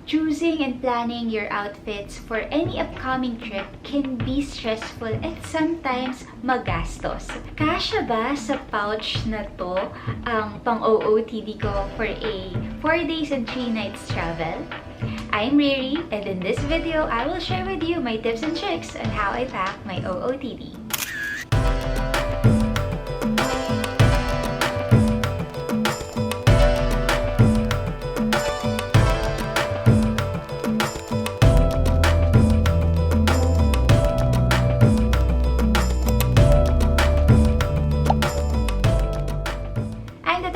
Choosing and planning your outfits for any upcoming trip can be stressful and sometimes magastos. Kasya ba sa pouch na to ang pang-OOTD ko for a 4 days and 3 nights travel? I'm Riri, and in this video, I will share with you my tips and tricks on how I pack my OOTD.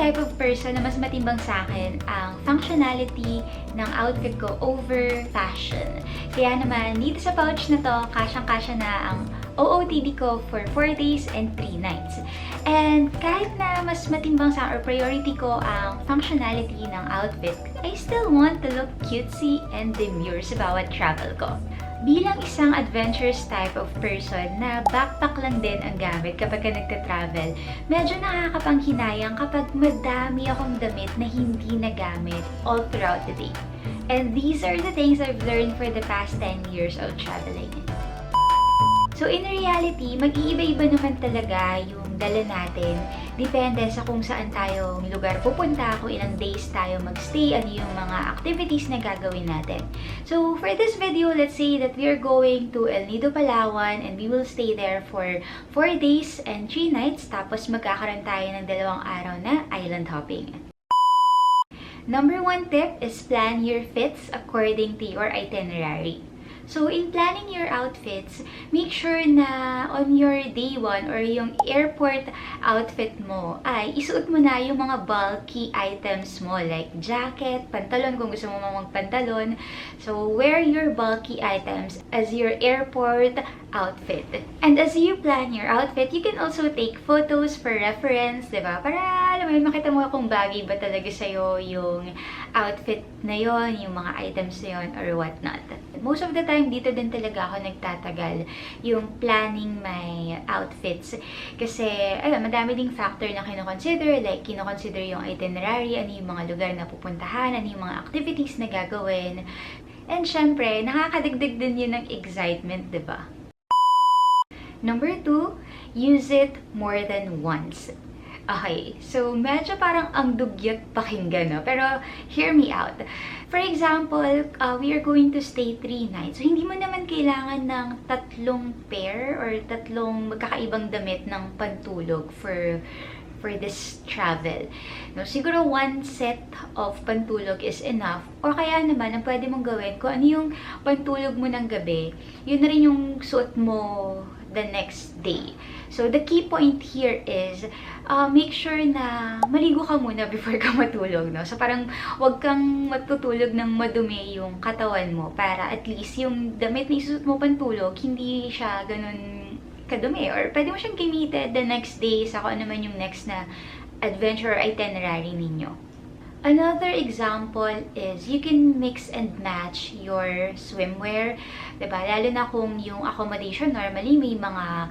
Type of person na mas matimbang sa akin ang functionality ng outfit ko over fashion. Kaya naman, dito sa pouch na to, kasyang-kasya na ang OOTD ko for 4 days and 3 nights. And kahit na mas matimbang sa or priority ko ang functionality ng outfit, I still want to look cutesy and demure sa bawat travel ko. Bilang isang adventurous type of person na backpack lang din ang gamit kapag nagta-travel, medyo nakakapanghinayang kapag madami akong damit na hindi nagamit all throughout the day. And these are the things I've learned for the past 10 years of traveling. So in reality, mag-iiba-iba naman talaga yung dala natin. Depende sa kung saan tayong lugar pupunta, kung ilang days tayo magstay, ano yung mga activities na gagawin natin. So for this video, let's say that we are going to El Nido, Palawan, and we will stay there for 4 days and 3 nights, tapos magkakaroon tayo ng 2 araw na island hopping. Number 1 tip is plan your fits according to your itinerary. So, in planning your outfits, make sure na on your day 1 or yung airport outfit mo ay isuot mo na yung mga bulky items mo like jacket, pantalon kung gusto mo magpantalon. So, wear your bulky items as your airport outfit. And as you plan your outfit, you can also take photos for reference, diba? Para, alam mo, makita mo kung bagay ba talaga sa'yo yung outfit na yon, yung mga items na yon, or whatnot. Most of the time, dito din talaga ako nagtatagal yung planning my outfits. Kasi, ayun, madami ding factor na kinoconsider. Like, kinoconsider yung itinerary, ano yung mga lugar na pupuntahan, ano yung mga activities na gagawin. And syempre, nakakadagdag din yun ng excitement, diba? Number 2, use it more than once. Okay, so medyo parang ang dugyot pakinggan, no? Pero hear me out. For example, we are going to stay 3 nights. So, hindi mo naman kailangan ng 3 pair or 3 magkakaibang damit ng pantulog for this travel. No, siguro 1 set of pantulog is enough. Or kaya naman, ang pwede mong gawin, kung ano yung pantulog mo ng gabi, yun na rin yung suot mo the next day. So, the key point here is, make sure na maligo ka muna before ka matulog, no? So, parang wag kang matutulog ng madumi yung katawan mo para at least yung damit na isuot mo pantulog, hindi siya ganun kadumi. Or pwede mo siyang gamitin the next day sa kung ano man yung next na adventure itinerary ninyo. Another example is you can mix and match your swimwear. Diba? Lalo na kung yung accommodation normally may mga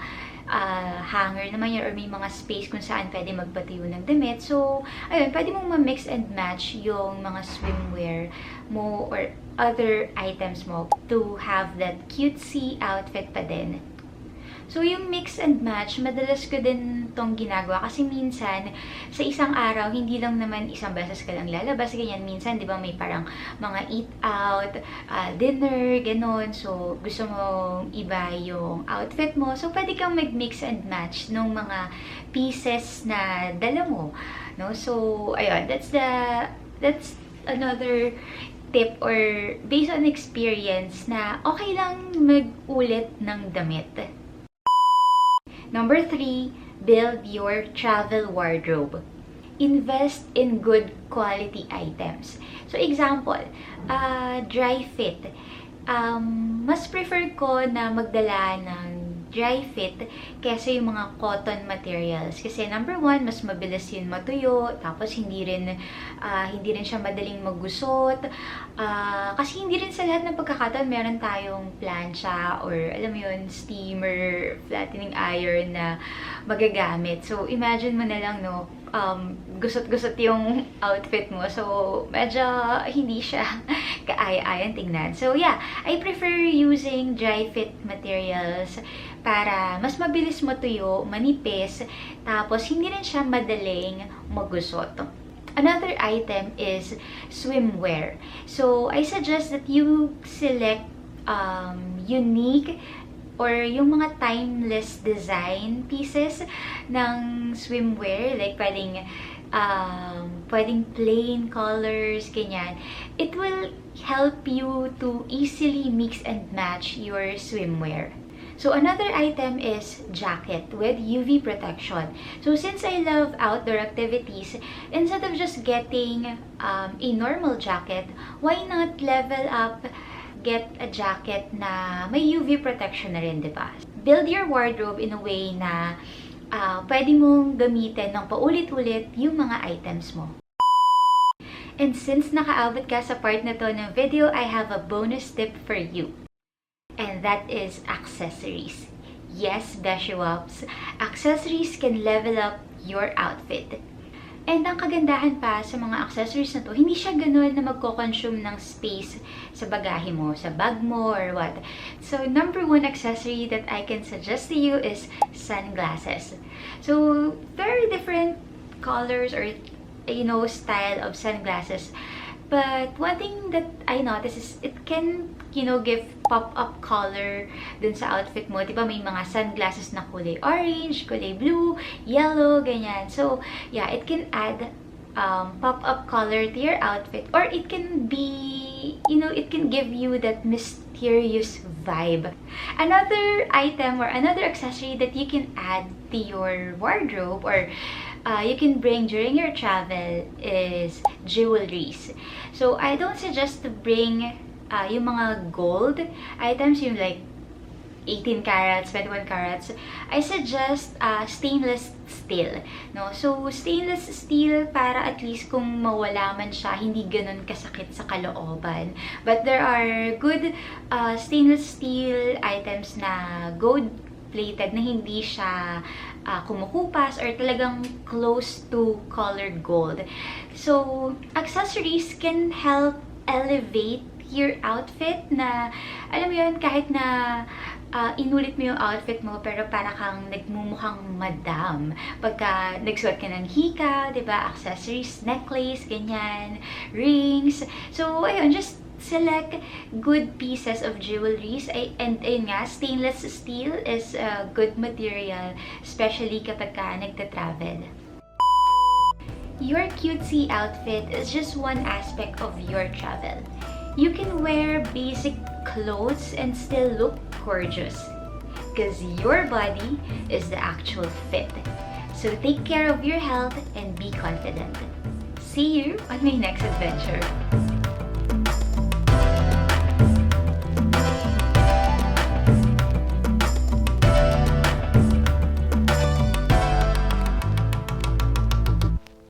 hanger naman yun or may mga space kung saan pwede magpatayo ng damit. So, ayun, pwede mong ma-mix and match yung mga swimwear mo or other items mo to have that cutesy outfit pa din. So, yung mix and match, madalas ko din tong ginagawa kasi minsan, sa isang araw, hindi lang naman isang beses ka lang lalabas, ganyan. Minsan, di ba, may parang mga eat out, dinner, ganon. So, gusto mo iba yung outfit mo. So, pwede kang mag-mix and match ng mga pieces na dala mo. No? So, ayun, that's another tip or based on experience na okay lang mag-ulit ng damit. Number 3, build your travel wardrobe. Invest in good quality items. So, example, dry fit. Mas prefer ko na magdala ng dry fit kaysa yung mga cotton materials. Kasi number 1, mas mabilis yun matuyo, tapos hindi rin siya madaling magusot. Kasi hindi rin sa lahat ng pagkakataon meron tayong plancha or alam mo yun, steamer, flattening iron na magagamit. So, imagine mo na lang, no, gusot-gusot yung outfit mo. So, medyo hindi siya kaaya-ayan tingnan. So, yeah, I prefer using dry fit materials para mas mabilis matuyo, manipis, tapos hindi rin siya madaling magusot. Another item is swimwear. So, I suggest that you select unique or yung mga timeless design pieces ng swimwear, like pwedeng plain colors, ganyan. It will help you to easily mix and match your swimwear. So another item is jacket with UV protection. So since I love outdoor activities, instead of just getting a normal jacket, why not level up, get a jacket na may UV protection na rin, diba? Build your wardrobe in a way na pwede mong gamitin ng paulit-ulit yung mga items mo. And since nakaabot ka sa part na to ng video, I have a bonus tip for you. And that is accessories. Yes, Beshiwops, accessories can level up your outfit. And ang kagandahan pa sa mga accessories na to, hindi siya ganun na magko-consume ng space sa bagahe mo, sa bag mo, or what. So, number one accessory that I can suggest to you is sunglasses. So, very different colors or, style of sunglasses. But one thing that I noticed is it can, give pop-up color dun sa outfit mo. Diba may mga sunglasses na kulay orange, kulay blue, yellow, ganyan. So, yeah, it can add pop-up color to your outfit. Or it can be, it can give you that mysterious vibe. Another item or another accessory that you can add to your wardrobe or you can bring during your travel is jewelries. So, I don't suggest to bring yung mga gold items, yung like 18 carats, 21 carats. I suggest stainless steel. No? So, stainless steel para at least kung mawala man siya, hindi ganun kasakit sa kalooban. But there are good stainless steel items na gold-plated na hindi siya kumukupas or talagang close to colored gold. So, accessories can help elevate your outfit na, alam mo yun, kahit na inulit mo yung outfit mo pero para kang nagmumukhang madam. Pagka nagsuot ka ng hika, diba? Accessories, necklace, ganyan, rings. So, ayun, just select good pieces of jewelries. And ayun nga, stainless steel is a good material, especially kapag ka nagta-travel. Your cutesy outfit is just one aspect of your travel. You can wear basic clothes and still look gorgeous because your body is the actual fit. So take care of your health and be confident. See you on my next adventure.